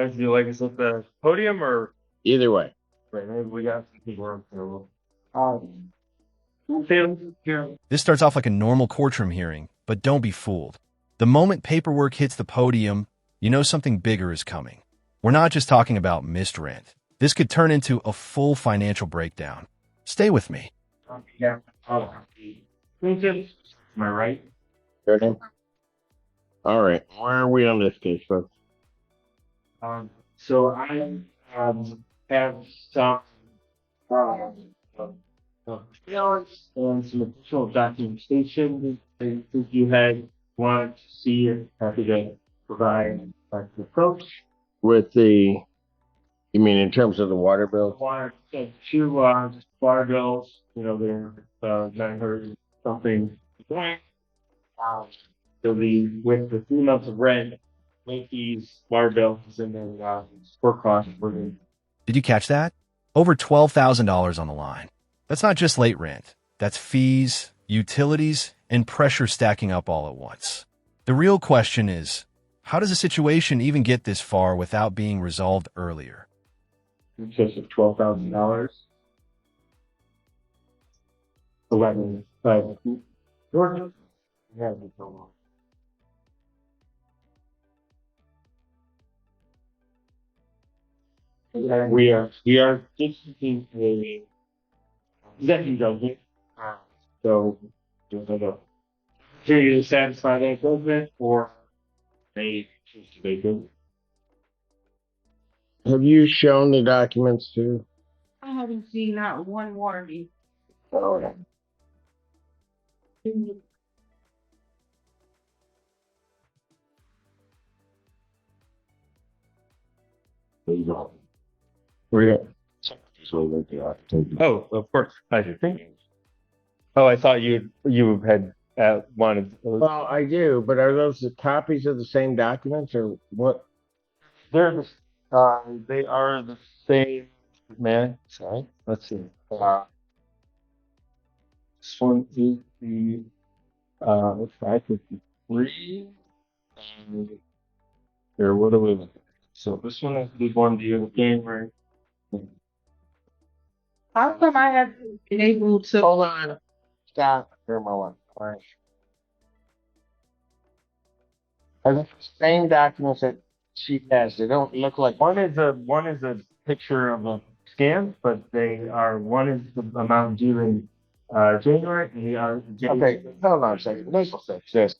Guys, do you like us at the podium or Either way. right? Maybe we got some people around here. Here. This starts off like a normal courtroom hearing, but don't be fooled. The moment paperwork hits the podium, you know something bigger is coming. We're not just talking about missed rent. This could turn into a full financial breakdown. Stay with me. Yeah. Am I right? Your name? All right. Where are we on this case, folks? So I have some files and some additional documentation that you had wanted to see if I could provide the approach. With the, you mean in terms of the water bill? Water, two water bills, you know, they're 900 something. So with the 3 months of rent, make these water bills and then support costs for them. Did you catch that? Over $12,000 on the line. That's not just late rent. That's fees, utilities, and pressure stacking up all at once. The real question is, how does a situation even get this far without being resolved earlier? In excess of $12,000. 11. Georgia. Yeah, so long. We are instituting a executive judgment. So there's a period to satisfy that judgment or they choose to make it. Have you shown the documents too? I haven't seen not one water bill. Oh, yeah. There you go. We're Well, Oh, of course. I should think. Oh, I thought you had wanted. I do, but are those the copies of the same documents or what? They are the same. Man, sorry. Let's see. This one is the 553. Here, what do we look at? So this one is the one due in January. How come I have been able to? Hold on. Stop for a moment. All right. Are they the same documents that she has? They don't look like One is a picture of a scan, but one is the amount due in January, and the other Okay, hold on a second. Let's say this.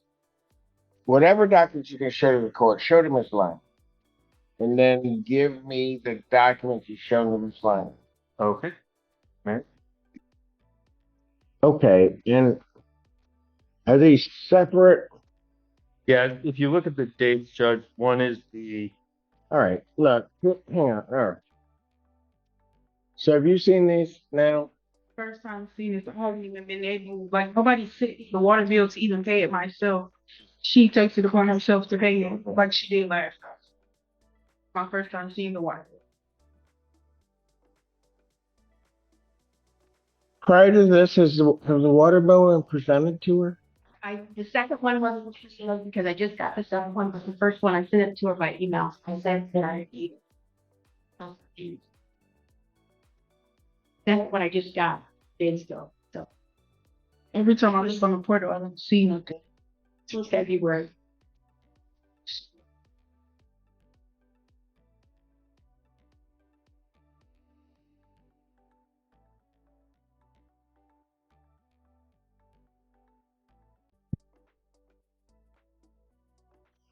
Whatever documents you can show to the court, show to Ms. Lang. And then give me the documents you show to Ms. Lang. Okay. Right. Okay, and are these separate? Yeah, if you look at the dates, Judge, one is the All right, look, hang on. All right. So have you seen these now? First time seeing this, I haven't even been able, like, nobody sent the water bill to even pay it myself. She takes it upon herself to pay it like she did last time. My first time seeing the water bill. Prior to this, has the water bill been presented to her? The second one wasn't because I just got the second one, but the first one I sent it to her by email. I said that I need it. That's what I just got days ago. So Every time I look on the portal, I don't see nothing. till February.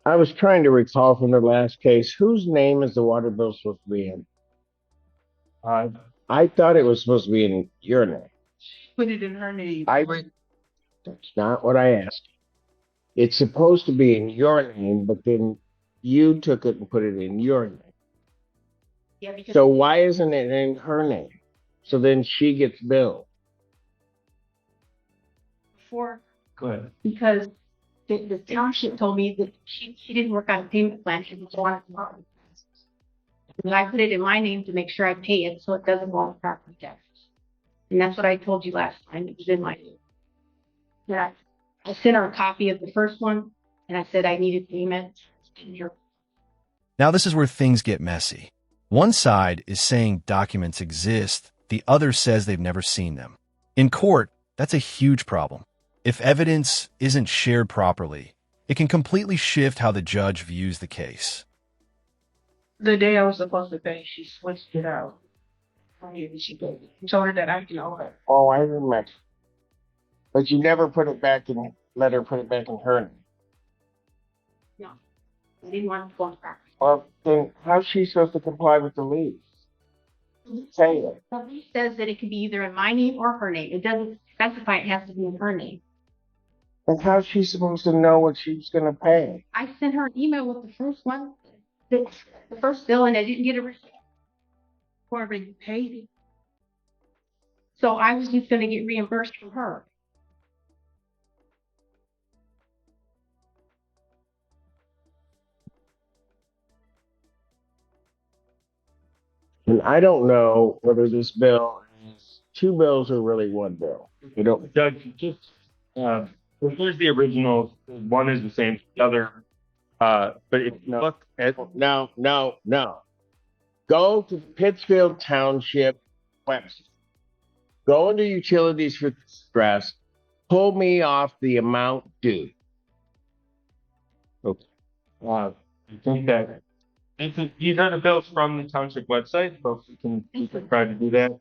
I was trying to recall from the last case, whose name is the water bill supposed to be in? I thought it was supposed to be in your name. Put it in her name. That's not what I asked. It's supposed to be in your name, but then you took it and put it in your name. Yeah, because So why isn't it in her name? So then she gets billed. before, go ahead. because the township told me that she didn't work on a payment plan. She just wanted to. And I put it in my name to make sure I pay it so it doesn't go on property taxes. And that's what I told you last time. It was in my name. Yeah. I sent her a copy of the first one and I said I needed payment. Now, this is where things get messy. One side is saying documents exist, the other says they've never seen them. In court, that's a huge problem. If evidence isn't shared properly, it can completely shift how the judge views the case. The day I was supposed to pay, she switched it out. She told her that I can owe her. Oh, I remember. But you never put it back in, let her put it back in her name. No, I didn't want to go back. Well, then how's she supposed to comply with the lease? Say it. The lease says that it can be either in my name or her name. It doesn't specify it has to be in her name. And how's she supposed to know what she's gonna pay? I sent her an email with the first one, the first bill, and I didn't get a receipt. Or already paid it. So I was just gonna get reimbursed from her. And I don't know whether this bill is two bills or really one bill. You don't. Judge, just, here's the original. One is the same as the other. But if you look at, No. Go to the Pittsfield Township website. Go into utilities for stress. Pull me off the amount due. I think that these are the bills from the township website, folks. You can try to do that.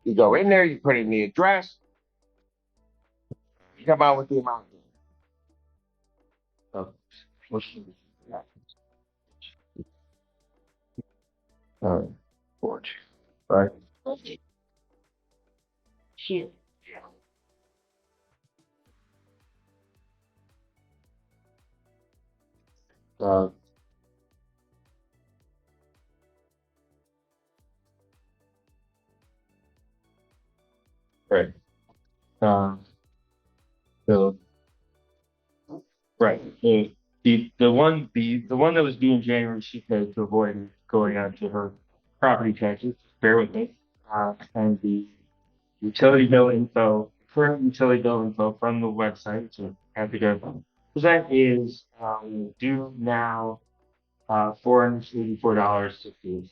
You go in there, you put in the address, you come out with the amount due. Right. Shoot. Uh, right. So, right. The one that was due in January, she paid to avoid going on to her property taxes. Bear with me. And the utility bill info, current utility bill info from the website, so have to go. So that is due now, $484.68.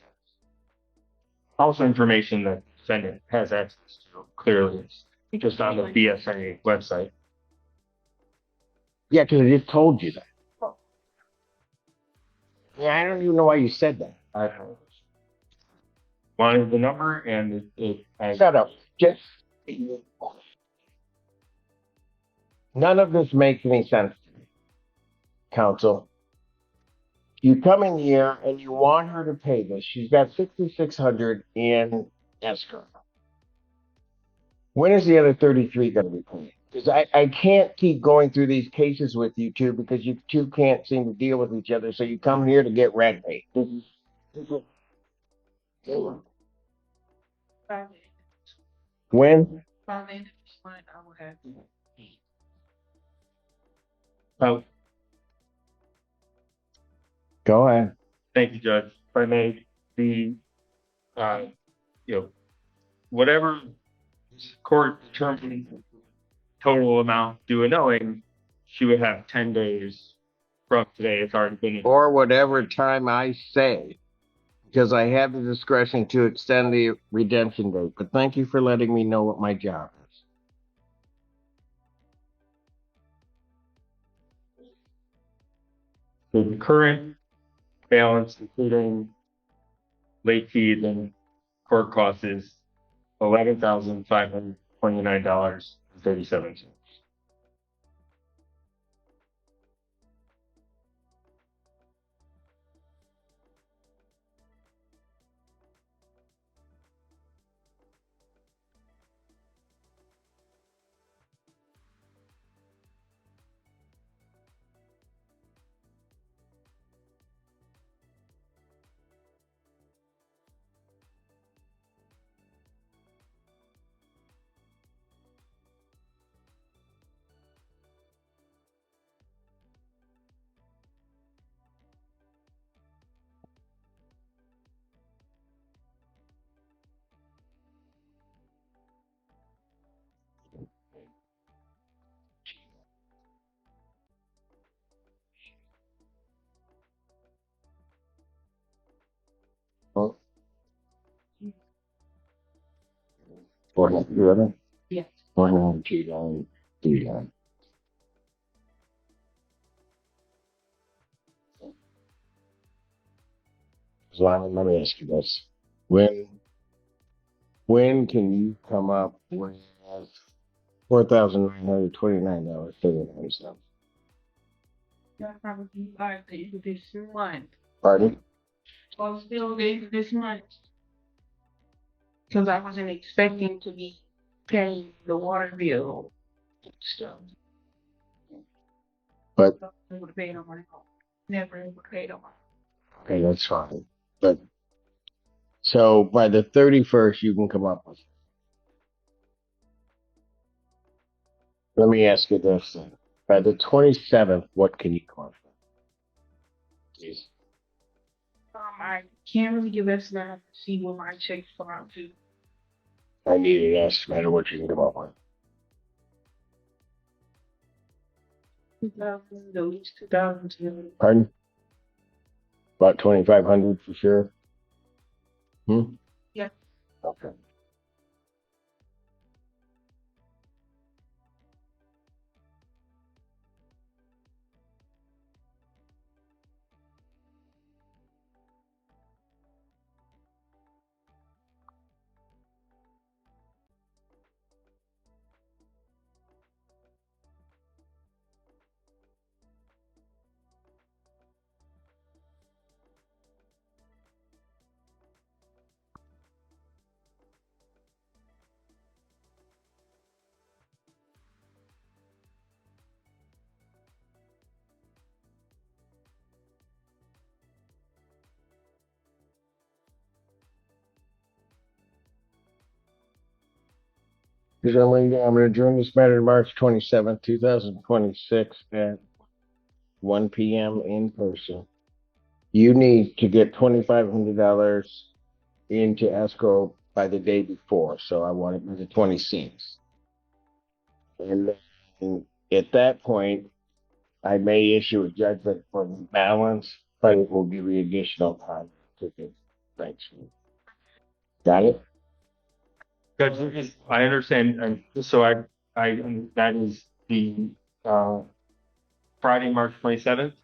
Also information that the defendant has access to clearly. It's just on the BSA website. Yeah, because I just told you that. Yeah, I don't even know why you said that. I wanted the number and Shut up. Just none of this makes any sense to me, counsel. You come in here and you want her to pay this. She's got $6,600 in escrow. When is the other 33 going to be paid? Because I can't keep going through these cases with you two because you two can't seem to deal with each other. So you come here to get red bait. When? By the end of this month, I will have to. Oh, Go ahead. thank you, Judge. If I may, uh, whatever court determined total amount due and owing, she would have 10 days from today. It's already been. Or whatever time I say, because I have the discretion to extend the redemption date. But thank you for letting me know what my job is. The current balance, including late fees and court costs, is $11,529.37. $400. Yes. $102. Let me ask you this. When can you come up with $4,929.39? That probably by the end of this month. Pardon? Well, still the end of this month. Because I wasn't expecting to be paying the water bill and stuff. But I would have paid on my own. Never ever paid on my own. okay, that's fine. But so by the 31st, you can come up with. Let me ask you this then. By the 27th, what can you come up with? Please. I can't really give estimate to see what my checks fall out to. I need an estimate of what you can come up with. 2,000, at least 2,000. Pardon? About 2,500 for sure. Yeah. Okay. I'm going to adjourn this matter to March 27th, 2026 at 1 p.m. in person. You need to get $2,500 into escrow by the day before. So I want it by the 26th. And then at that point, I may issue a judgment for the balance, but it will give you additional time to get things. Got it? Judge, I understand, and so that is the, Friday, March 27th,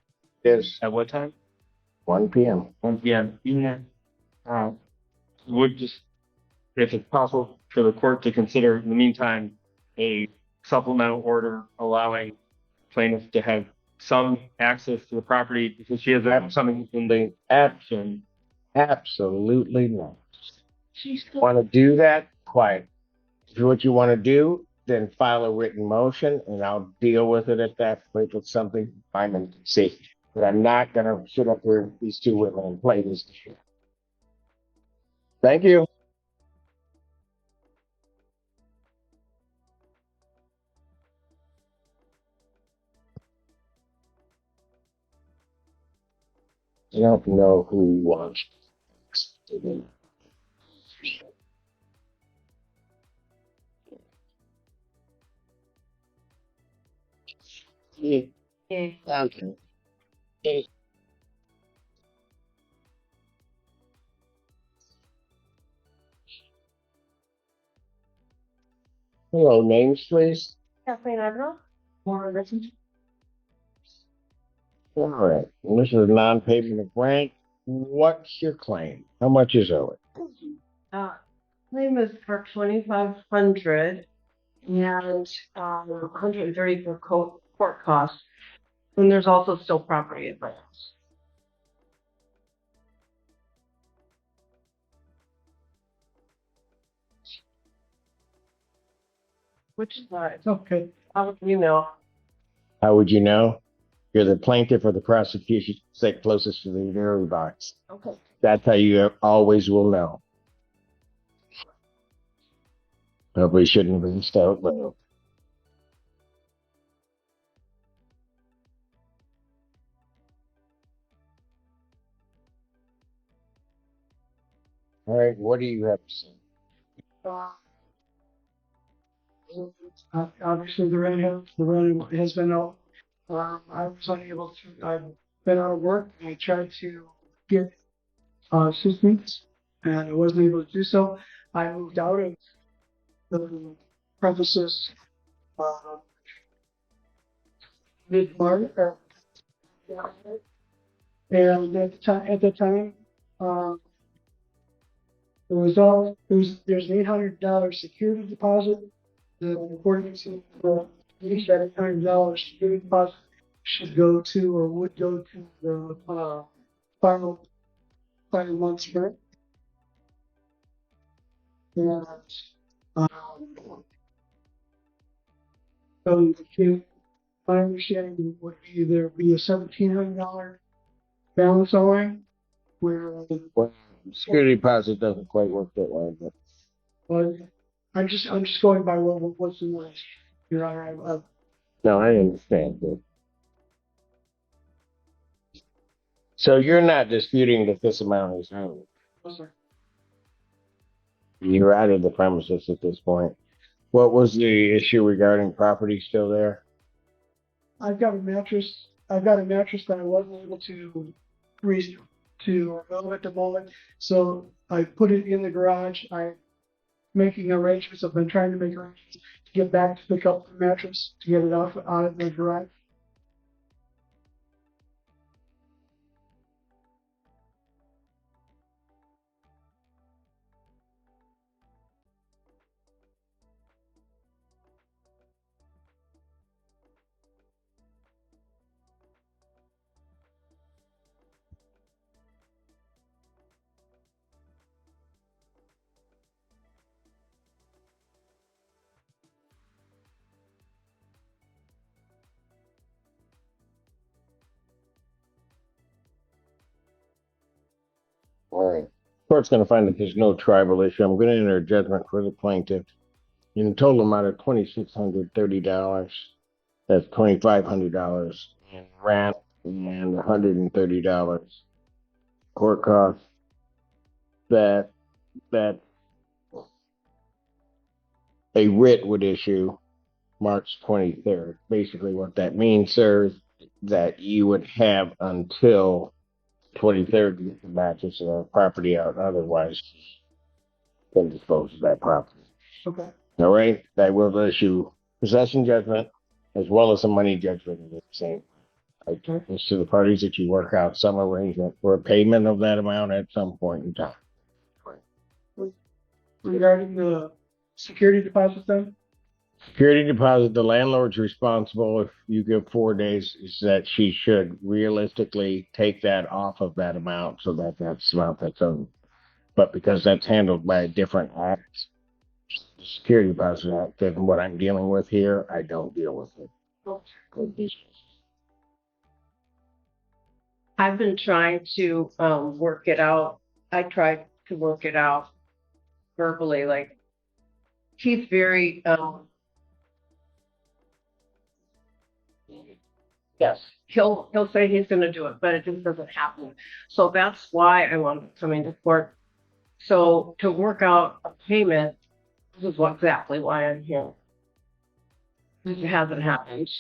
Yes. at what time? 1 p.m. 1 p.m. Yeah. Would just, if it's possible for the court to consider, in the meantime, a supplemental order allowing plaintiff to have some access to the property because she has something in the action. Absolutely not. She's still. Want to do that? Quiet. If what you want to do, then file a written motion and I'll deal with it at that point with something fine and see. But I'm not going to sit up here with these two women and play this. Thank you. I don't know who wants. Yeah. Okay. Hello, names, please. Kathleen Admiral? More listen. All right. This is non-payment of rent. What's your claim? How much is owed? Claim is for 2,500 and 130 for court costs. And there's also still property advance. Which side? Okay. How would you know? How would you know? You're the plaintiff or the prosecution. Sit closest to the jury box. Okay. That's how you always will know. Probably shouldn't have been stout, but all right. What do you have to say? Obviously, the rent has been out. I was unable to. I've been out of work. I tried to get assistance, and I wasn't able to do so. I moved out of the premises, mid-March, and at the time, there's an $800 security deposit. The according to the lease, that $800 security deposit should go to or would go to the final month's rent. And so my understanding would be there be a $1,700 balance owing, where Well, security deposit doesn't quite work that way, but well, I'm just going by what's in the list. Your Honor, no, I understand that. So you're not disputing that this amount is owed. sir. You're out of the premises at this point. What was the issue regarding property still there? I've got a mattress that I wasn't able to remove at the moment. So I put it in the garage. I'm making arrangements. I've been trying to make arrangements to get back to pick up the mattress to get it out of the garage. All right. Court's going to find that there's no tribal issue. I'm going to enter a judgment for the plaintiff in a total amount of $2,630. That's $2,500 in rent and $130 court costs. That a writ would issue March 23rd. Basically, what that means, sir, is that you would have until 23rd to get the mattress or property out. Otherwise, can dispose of that property. Okay. All right. I will issue possession judgment as well as a money judgment at the same. As to the parties that you work out some arrangement for a payment of that amount at some point in time. Regarding the security deposit, then Security deposit, the landlord's responsible if you give 4 days, is that she should realistically take that off of that amount so that that's the amount that's owed. But because that's handled by a different act, the security deposit act, and what I'm dealing with here, I don't deal with it. I've been trying to work it out. I tried to work it out verbally. Like he's very yes, he'll say he's going to do it, but it just doesn't happen. So that's why I want to come into court. So to work out a payment, this is exactly why I'm here. It hasn't happened.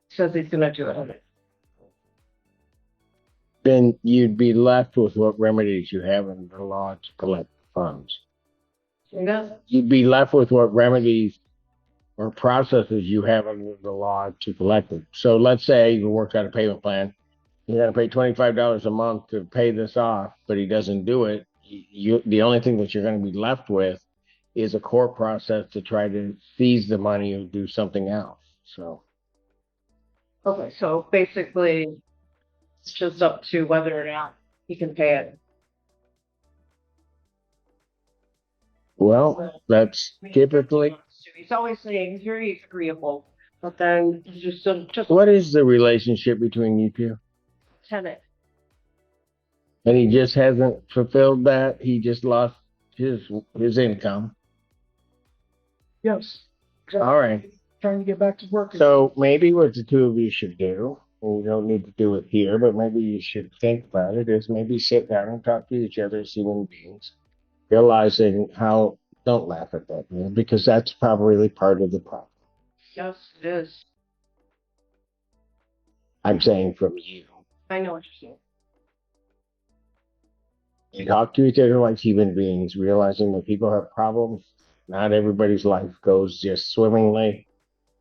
Says he's going to do it. Then you'd be left with what remedies you have in the law to collect funds. You'd be left with what remedies or processes you have under the law to collect them. So let's say you work out a payment plan. You're going to pay $25 a month to pay this off, but he doesn't do it. The only thing that you're going to be left with is a court process to try to seize the money or do something else. So. Okay, so basically, it's just up to whether or not he can pay it. Well, that's typically. He's always saying he's very agreeable, but then just. What is the relationship between you two? Tenant. And he just hasn't fulfilled that. He just lost his income. yes. All right. Trying to get back to work. So maybe what the two of you should do, and we don't need to do it here, but maybe you should think about it, is maybe sit down and talk to each other as human beings, realizing how, don't laugh at that, man, because that's probably part of the problem. Yes, it is. I'm saying from you. I know what you're saying. You talk to each other like human beings, realizing that people have problems not everybody's life goes just swimmingly,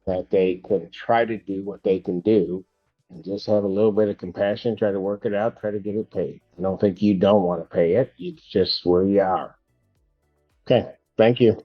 that they can try to do what they can do and just have a little bit of compassion, try to work it out, try to get it paid. I don't think you don't want to pay it. It's just where you are. Okay. Thank you.